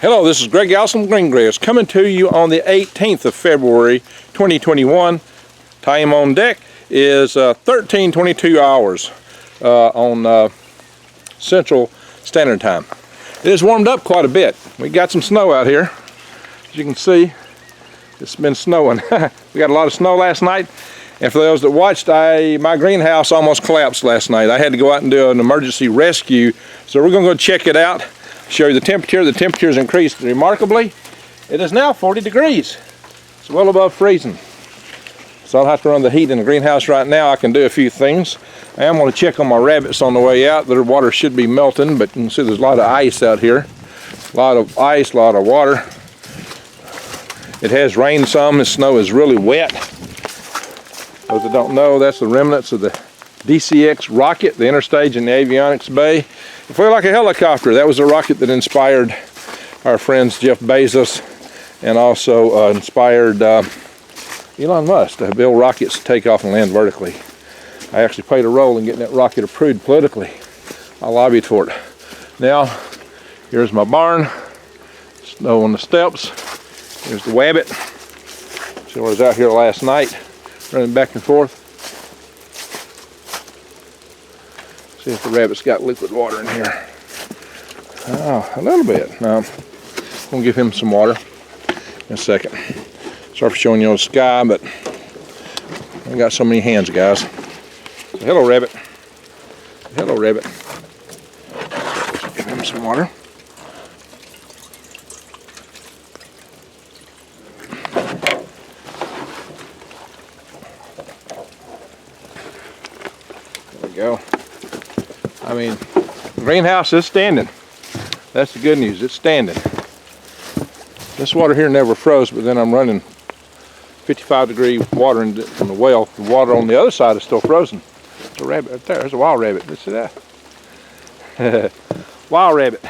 Hello, this is Greg Allison Green Grass coming to you on the 18th of February 2021. Time on deck is 13:22 hours on Central Standard Time. It has warmed up quite a bit. We got some snow out here. As you can see, it's been snowing. We got a lot of snow last night, and for those that watched, my greenhouse almost collapsed last night. I had to go out and do an emergency rescue, so we're going to go check it out. Show you the temperature. The temperature has increased remarkably. It is now 40 degrees. It's well above freezing. So I'll have to run the heat in the greenhouse right now. I can do a few things. I am going to check on my rabbits on the way out. Their water should be melting, but you can see there's a lot of ice out here. A lot of ice, a lot of water. It has rained some. The snow is really wet. Those that don't know, that's the remnants of the DCX rocket, the interstage in the avionics bay. It flew like a helicopter. That was the rocket that inspired our friends Jeff Bezos, and also inspired Elon Musk to build rockets to take off and land vertically. I actually played a role in getting that rocket approved politically. I lobbied for it. Now, here's my barn. Snow on the steps. Here's the wabbit. She was out here last night, running back and forth. See if the rabbit's got liquid water in here. Oh, a little bit. No, I'm gonna give him some water in a second. Sorry for showing you the sky, but I got so many hands, guys. So, hello, rabbit. Hello, rabbit. Give him some water. There we go. I mean, the greenhouse is standing. That's the good news, it's standing. This water here never froze, but then I'm running 55-degree water from the well. The water on the other side is still frozen. There's a rabbit right there. There's a wild rabbit. Let's see that. Wild rabbit.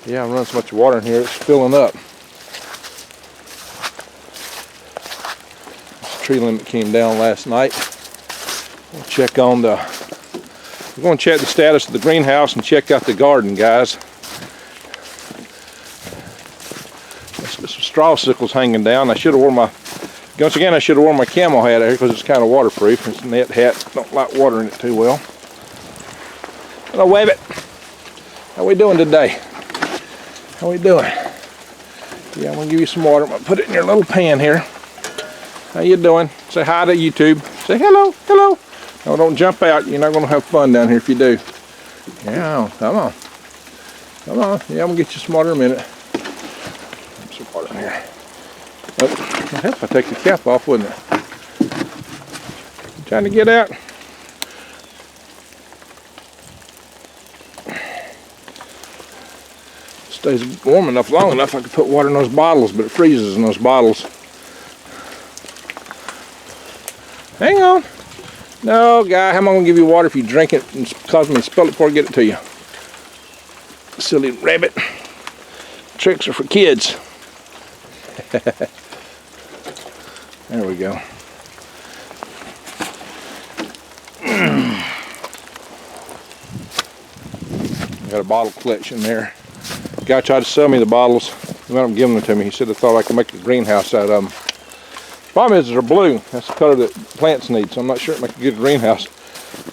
Yeah, I'm running so much water in here, it's filling up. Tree limit came down last night. We'll check on we're going to check the status of the greenhouse and check out the garden, guys. There's some straw sickles hanging down. I should have worn my camel hat out here because it's kind of waterproof. This net hat don't like water in it too well. Hello, Wabbit. How we doing today? How we doing? Yeah, I'm going to give you some water. I'm going to put it in your little pan here. How you doing? Say hi to YouTube. Say hello, hello. No, don't jump out. You're not going to have fun down here if you do. Yeah, come on. Come on. Yeah, I'm going to get you some water in a minute. Some water in here. Oh, it'd help if I take the cap off, wouldn't it? You trying to get out? It stays warm enough, long enough, I could put water in those bottles, but it freezes in those bottles. Hang on. No, guy, how am I going to give you water if you drink it and cause me to spill it before I get it to you? Silly rabbit. Tricks are for kids. There we go. Got a bottle collection there. Guy tried to sell me the bottles. He went up and give them to me. He said he thought I could make a greenhouse out of them. Problem is they're blue. That's the color that plants need, so I'm not sure it makes a good greenhouse.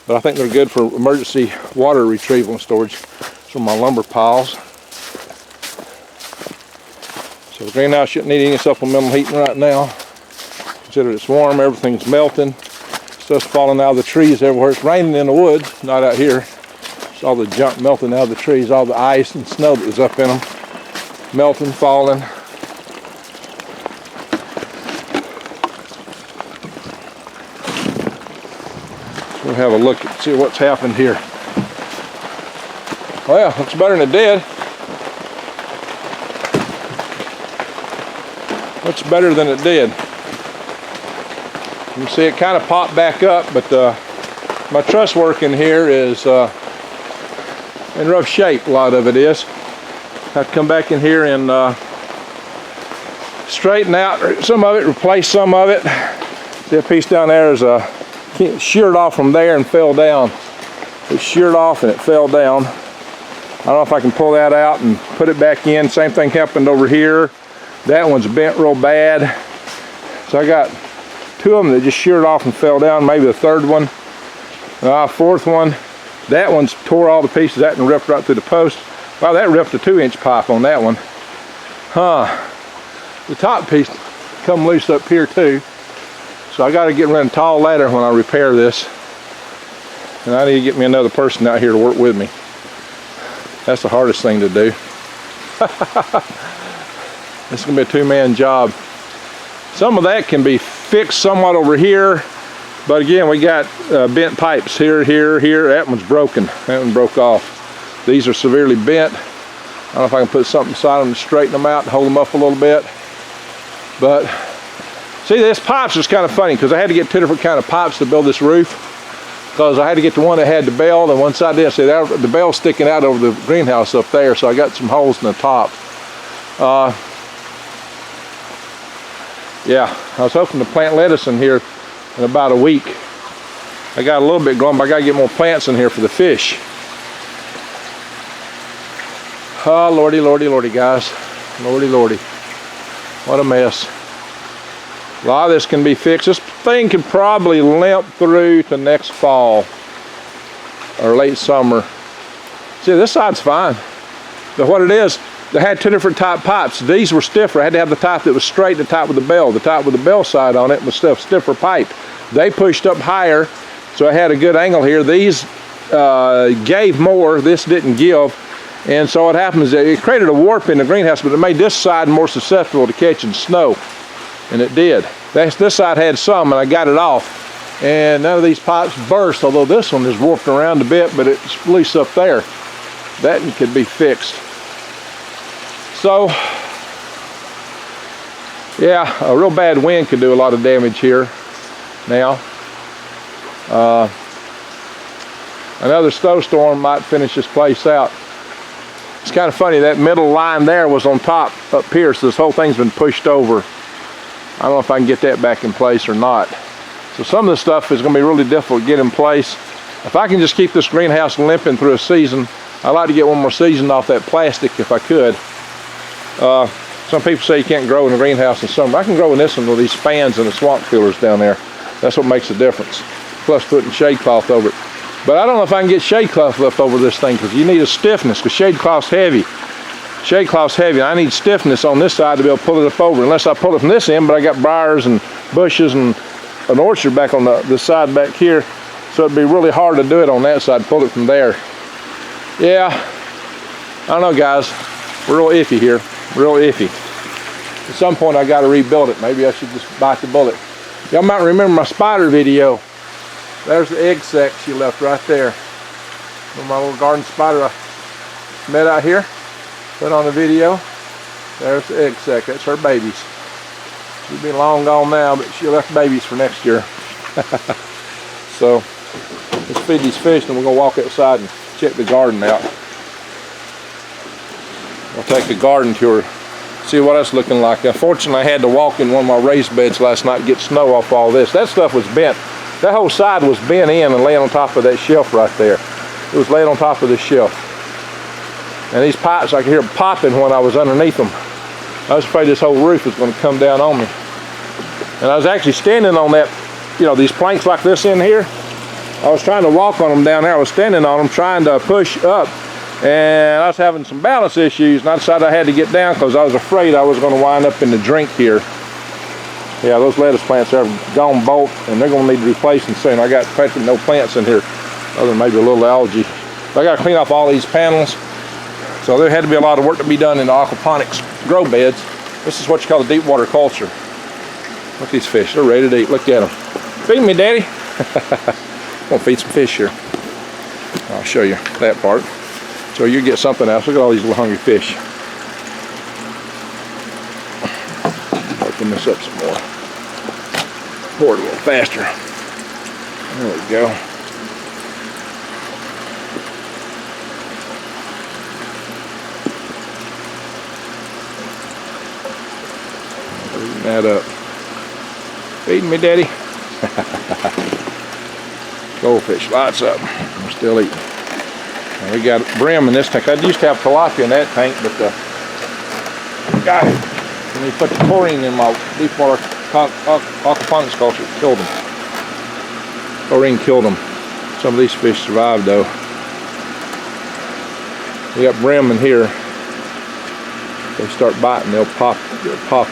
But I think they're good for emergency water retrieval and storage from my lumber piles. So the greenhouse shouldn't need any supplemental heating right now. Consider it's warm, everything's melting. Stuff's falling out of the trees everywhere. It's raining in the woods, not out here. It's all the junk melting out of the trees, all the ice and snow that was up in them. Melting, falling. We'll have a look and see what's happened here. Well, looks better than it did. Looks better than it did. You can see it kind of popped back up, but my truss work in here is in rough shape. A lot of it is. I have to come back in here and straighten out some of it, replace some of it. See a piece down there is sheared off from there and fell down. it sheared off and it fell down. I don't know if I can pull that out and put it back in. Same thing happened over here. That one's bent real bad. So I got two of them that just sheared off and fell down, maybe the third one. Fourth one, that one's tore all the pieces out and ripped right through the post. Wow, that ripped a 2-inch pipe on that one. The top piece come loose up here too. So I got to get around a tall ladder when I repair this. And I need to get me another person out here to work with me. That's the hardest thing to do. It's going to be a two-man job. Some of that can be fixed somewhat over here. But again, we got bent pipes here, here, here. That one's broken. That one broke off. These are severely bent. I don't know if I can put something beside them to straighten them out and hold them up a little bit. But see, this pipes is kind of funny because I had to get two different kind of pipes to build this roof. Because I had to get the one that had the bell, and one side didn't. See, the bell's sticking out over the greenhouse up there, so I got some holes in the top. Yeah, I was hoping to plant lettuce in here in about a week. I got a little bit going, but I got to get more plants in here for the fish. Oh, lordy, lordy, lordy, guys. Lordy, lordy. What a mess. A lot of this can be fixed. This thing could probably limp through to next fall or late summer. See, this side's fine. But what it is, they had two different type pipes. These were stiffer. I had to have the type that was straight, the type with the bell. The type with the bell side on it was stiffer pipe. They pushed up higher, so I had a good angle here. These gave more. This didn't give. And so what happens is it created a warp in the greenhouse, but it made this side more susceptible to catching snow. And it did. This side had some, and I got it off. And none of these pipes burst, although this one is warped around a bit, but it's loose up there. That could be fixed. So, yeah, a real bad wind could do a lot of damage here now. Another snowstorm might finish this place out. It's kind of funny, that middle line there was on top up here, so this whole thing's been pushed over. I don't know if I can get that back in place or not. So some of this stuff is going to be really difficult to get in place. If I can just keep this greenhouse limping through a season, I'd like to get one more season off that plastic if I could. Some people say you can't grow in a greenhouse in summer. I can grow in this one with these fans and the swamp coolers down there. That's what makes a difference. Plus putting shade cloth over it. But I don't know if I can get shade cloth left over this thing because you need a stiffness because shade cloth's heavy. Shade cloth's heavy. I need stiffness on this side to be able to pull it up over. Unless I pull it from this end, but I got briars and bushes and an orchard back on the side back here. So it'd be really hard to do it on that side, pull it from there. Yeah, I don't know, guys. We're real iffy here. Real iffy. At some point I got to rebuild it. Maybe I should just bite the bullet. Y'all might remember my spider video. There's the egg sac she left right there. My little garden spider I met out here. Put on the video. There's the egg sac. That's her babies. She'll be long gone now, but she left babies for next year. So let's feed these fish, and we're gonna walk outside and check the garden out. I'll take a garden tour, see what it's looking like. Unfortunately, I had to walk in one of my raised beds last night and get snow off all this. That stuff was bent. That whole side was bent in and laying on top of that shelf right there. It was laid on top of the shelf. And these pipes, I could hear popping when I was underneath them. I was afraid this whole roof was going to come down on me. And I was actually standing on that, you know, these planks like this in here. I was trying to walk on them down there. I was standing on them trying to push up. And I was having some balance issues. And I decided I had to get down because I was afraid I was going to wind up in the drink here. Yeah, those lettuce plants are gone bolt, and they're going to need replacing soon. I got practically no plants in here, other than maybe a little algae. So I got to clean off all these panels. So there had to be a lot of work to be done in the aquaponics grow beds. This is what you call a deep water culture. Look at these fish, they're ready to eat. Look at them. Feed me, Daddy. I'm going to feed some fish here. I'll show you that part. So you get something else. Look at all these little hungry fish. Open this up some more. Pour it a little faster. There we go. Open that up. Feeding me, Daddy. Goldfish lights up. still eating. And we got brim in this tank. I used to have tilapia in that tank, but got it. When we put the chlorine in my deep water aquaponics culture, it killed them. Chlorine killed them. Some of these fish survived though. We got brim in here. They start biting, they'll pop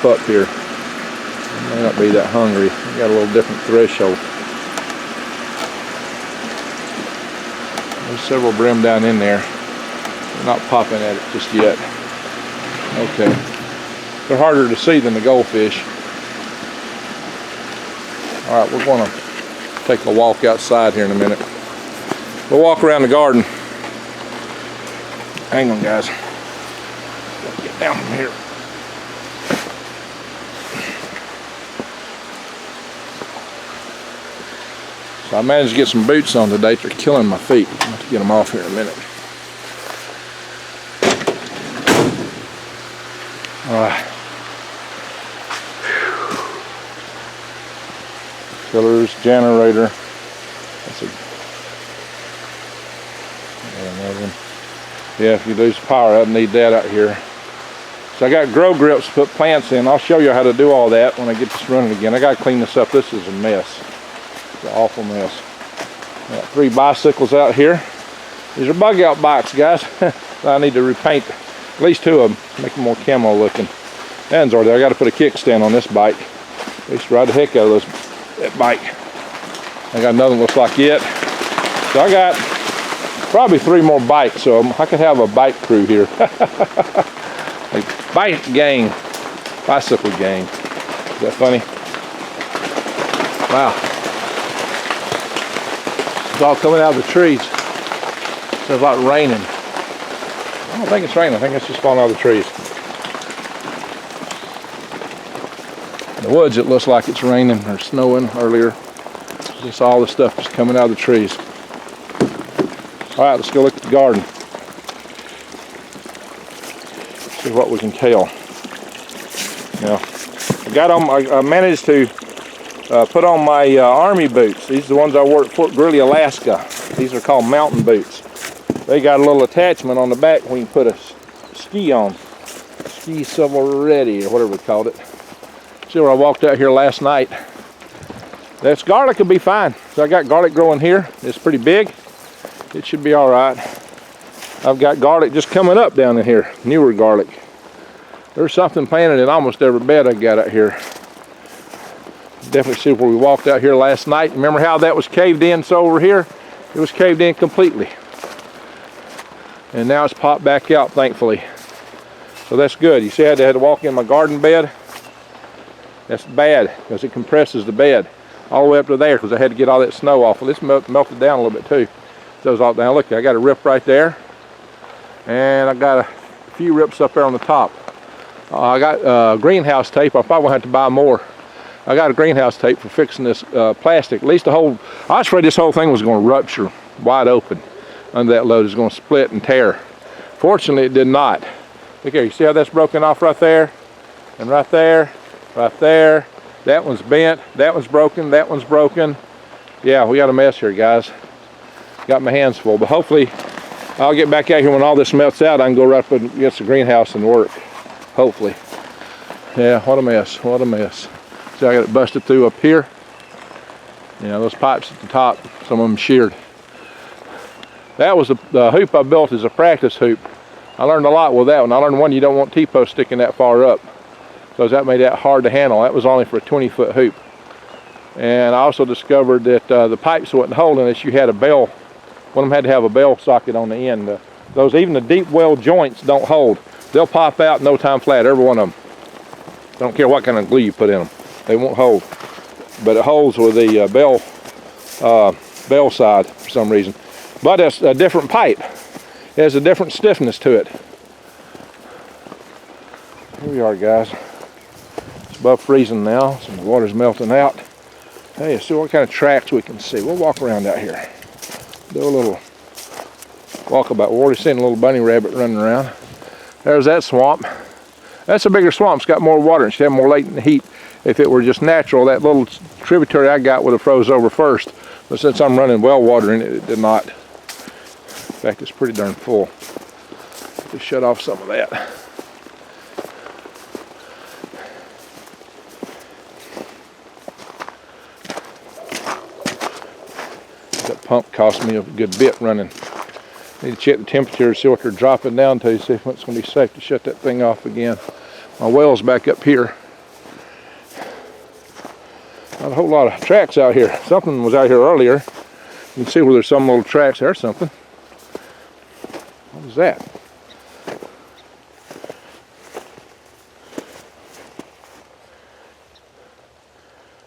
up here. They may not be that hungry. We got a little different threshold. There's several brim down in there. They're not popping at it just yet. Okay. They're harder to see than the goldfish. Alright, we're going to take a walk outside here in a minute. We'll walk around the garden. Hang on, guys. Get down from here. So I managed to get some boots on today. They're killing my feet. I'm going to get them off here in a minute. Alright. Fillers, generator. That's another one. Yeah, if you lose power, I'd need that out here. So I got grow grips to put plants in. I'll show you how to do all that when I get this running again. I got to clean this up. This is a mess. It's an awful mess. I got 3 bicycles out here. These are Bugout bikes, guys. I need to repaint at least 2 of them, make them more camo looking. Hands are there. I got to put a kickstand on this bike. I used to ride the heck out of that bike. I got another one looks like it. So I got probably 3 more bikes, so I could have a bike crew here. A bike gang, bicycle gang. Is that funny? Wow. It's all coming out of the trees. It's like raining. I don't think it's raining. I think it's just falling out of the trees. In the woods, it looks like it's raining or snowing earlier. Just all the stuff just coming out of the trees. All right, let's go look at the garden. See what we can tell. Now, I managed to put on my army boots. These are the ones I wore at Fort Greely, Alaska. These are called mountain boots. They got a little attachment on the back where you can put a ski on. Ski shovel ready, or whatever we called it. See where I walked out here last night. This garlic will be fine. So I got garlic growing here. It's pretty big. It should be all right. I've got garlic just coming up down in here, newer garlic. There's something planted in almost every bed I got out here. Definitely see where we walked out here last night. Remember how that was caved in? So over here, it was caved in completely. And now it's popped back out, thankfully. So that's good. You see how I had to walk in my garden bed? That's bad, because it compresses the bed all the way up to there, because I had to get all that snow off. Well, it's melted down a little bit too. So it's all down. Look, I got a rip right there. And I got a few rips up there on the top. I got greenhouse tape. I probably won't have to buy more. I got a greenhouse tape for fixing this plastic. At least I was afraid this whole thing was going to rupture wide open under that load. It was going to split and tear. Fortunately, it did not. Look here, you see how that's broken off right there? And right there, right there. That one's bent, that one's broken, that one's broken. Yeah, we got a mess here, guys. Got my hands full, but hopefully I'll get back out here when all this melts out. I can go right up against the greenhouse and work. Hopefully. Yeah, what a mess, what a mess. See, I got it busted through up here. You know, those pipes at the top, some of them sheared. That was the hoop I built is a practice hoop. I learned a lot with that one. I learned one, you don't want T-posts sticking that far up, because that made that hard to handle. That was only for a 20-foot hoop. And I also discovered that the pipes wasn't holding this. You had a bell. One of them had to have a bell socket on the end. Even the deep well joints don't hold. They'll pop out in no time flat, every one of them. I don't care what kind of glue you put in them. They won't hold. But it holds with the bell side for some reason. But it's a different pipe. It has a different stiffness to it. Here we are, guys. It's above freezing now, so the water's melting out. Hey, let's see what kind of tracks we can see. We'll walk around out here. Do a little walkabout. We're already seeing a little bunny rabbit running around. There's that swamp. That's a bigger swamp. It's got more water and should have more latent heat. If it were just natural, that little tributary I got would have froze over first. But since I'm running well water in it, it did not. fact, it's pretty darn full. Just shut off some of that. That pump cost me a good bit running. Need to check the temperature, see what they're dropping down to, see if it's going to be safe to shut that thing off again. My well's back up here. Not a whole lot of tracks out here. Something was out here earlier. You can see where there's some little tracks there or something. What was that?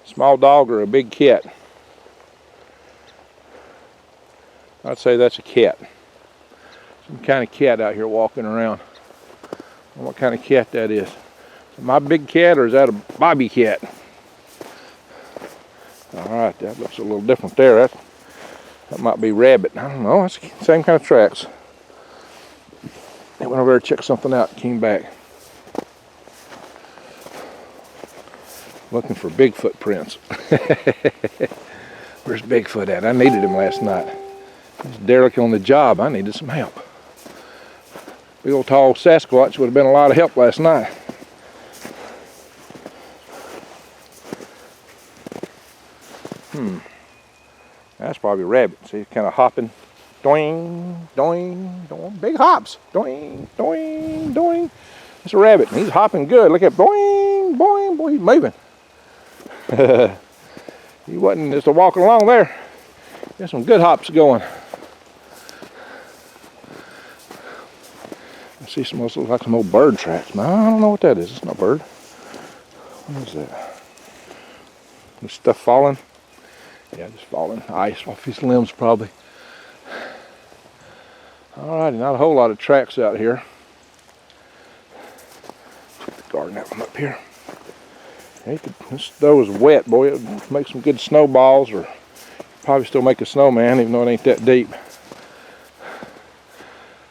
Small dog or a big cat? I'd say that's a cat. Some kind of cat out here walking around. I don't know what kind of cat that is. Is it my big cat or is that a bobby cat? Alright, that looks a little different there. That might be rabbit. I don't know. It's the same kind of tracks. I went over there to check something out, came back. Looking for Bigfoot prints. Where's Bigfoot at? I needed him last night. He's derelict on the job. I needed some help. Big old tall Sasquatch would have been a lot of help last night. That's probably a rabbit. See, he's kind of hopping. Doing, doing, doing. Big hops. Doing, doing, doing. It's a rabbit. He's hopping good. Look at boing, boing, boing. He's moving. He wasn't just walking along there. There's some good hops going. I see some of those look like some old bird tracks. No, I don't know what that is. It's not a bird. What is that? This stuff falling? Yeah, just falling. Ice off his limbs probably. Alrighty, not a whole lot of tracks out here. Check the garden out from up here. This dough is wet, boy. It would make some good snowballs, or probably still make a snowman, even though it ain't that deep.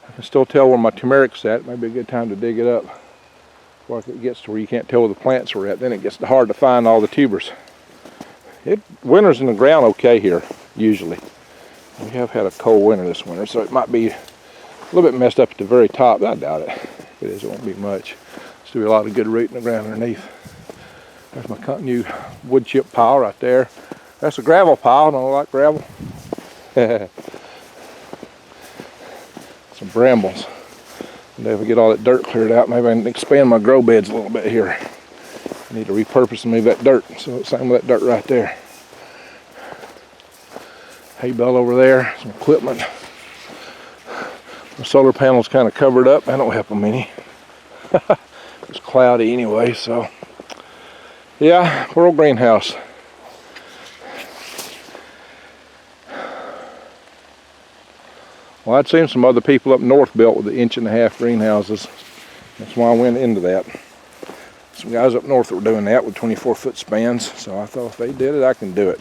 I can still tell where my turmeric's at. It might be a good time to dig it up before it gets to where you can't tell where the plants are at. Then it gets hard to find all the tubers. It winters in the ground okay here, usually. We have had a cold winter this winter, so it might be a little bit messed up at the very top. I doubt it. If it is, it won't be much. Still be a lot of good root in the ground underneath. There's my new wood chip pile right there. That's a gravel pile. I don't like gravel. Some brambles. And if we get all that dirt cleared out, maybe I can expand my grow beds a little bit here. I need to repurpose and move that dirt. So same with that dirt right there. Hay bale over there, some equipment. The solar panel's kind of covered up. I don't help them any. It's cloudy anyway, so yeah, world greenhouse. Well, I'd seen some other people up north built with the 1.5 inch greenhouses. That's why I went into that. Some guys up north were doing that with 24-foot spans, so I thought if they did it, I can do it.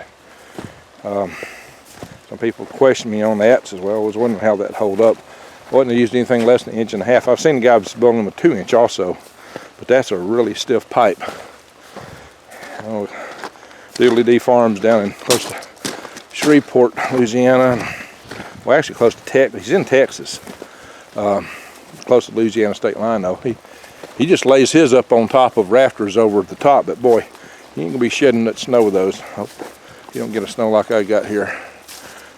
Some people question me on that, says, well, I was wondering how that hold up. I wasn't using anything less than 1.5 inches. I've seen guys building them with 2 inch also, but that's a really stiff pipe. Doodly Dee Farms down in close to Shreveport, Louisiana. Well, actually close to Texas. He's in Texas, close to the Louisiana state line though. He just lays his up on top of rafters over at the top, but boy, you ain't gonna be shedding that snow with those. Hope you don't get a snow like I got here.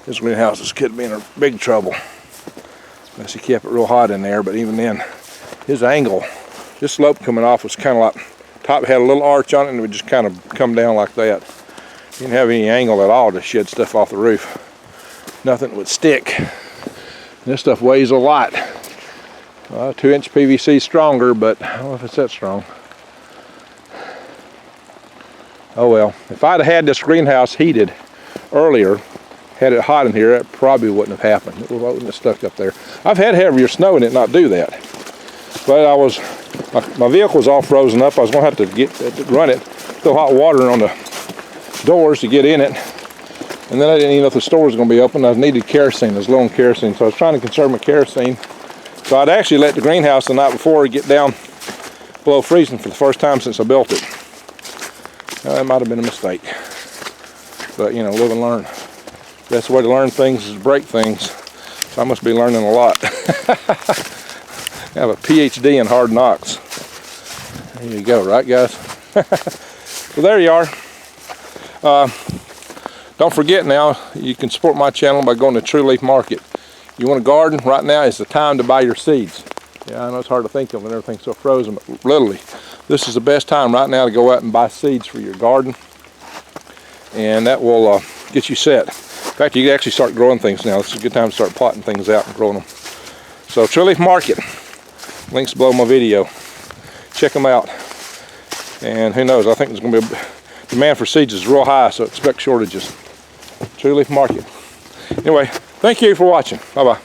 This greenhouse could be in big trouble unless he kept it real hot in there. But even then, his angle, this slope coming off was kind of like, top had a little arch on it and it would just kind of come down like that. Didn't have any angle at all to shed stuff off the roof. Nothing would stick. This stuff weighs a lot. 2 inch PVC stronger, but I don't know if it's that strong. Oh well, if I'd have had this greenhouse heated earlier, had it hot in here, it probably wouldn't have happened. It wouldn't have stuck up there. I've had heavier snow and it not do that. But my vehicle was all frozen up. I was gonna have to run it, throw hot water on the doors to get in it. And then I didn't even know if the store was gonna be open. I needed kerosene, I was low on kerosene. So I was trying to conserve my kerosene. So I'd actually let the greenhouse the night before get down below freezing for the first time since I built it. That might have been a mistake. But you know, live and learn. Best way to learn things is to break things. So I must be learning a lot. I have a PhD in hard knocks. There you go, right guys? Well, there you are. Don't forget now, you can support my channel by going to True Leaf Market. You want a garden? Right now is the time to buy your seeds. Yeah, I know it's hard to think of when everything's so frozen, but literally, this is the best time right now to go out and buy seeds for your garden. And that will get you set. In fact, you can actually start growing things now. This is a good time to start plotting things out and growing them. So, True Leaf Market, links below my video. Check them out. And who knows, I think there's going to be a demand for seeds is real high, so expect shortages. True Leaf Market. Anyway, thank you for watching. Bye-bye.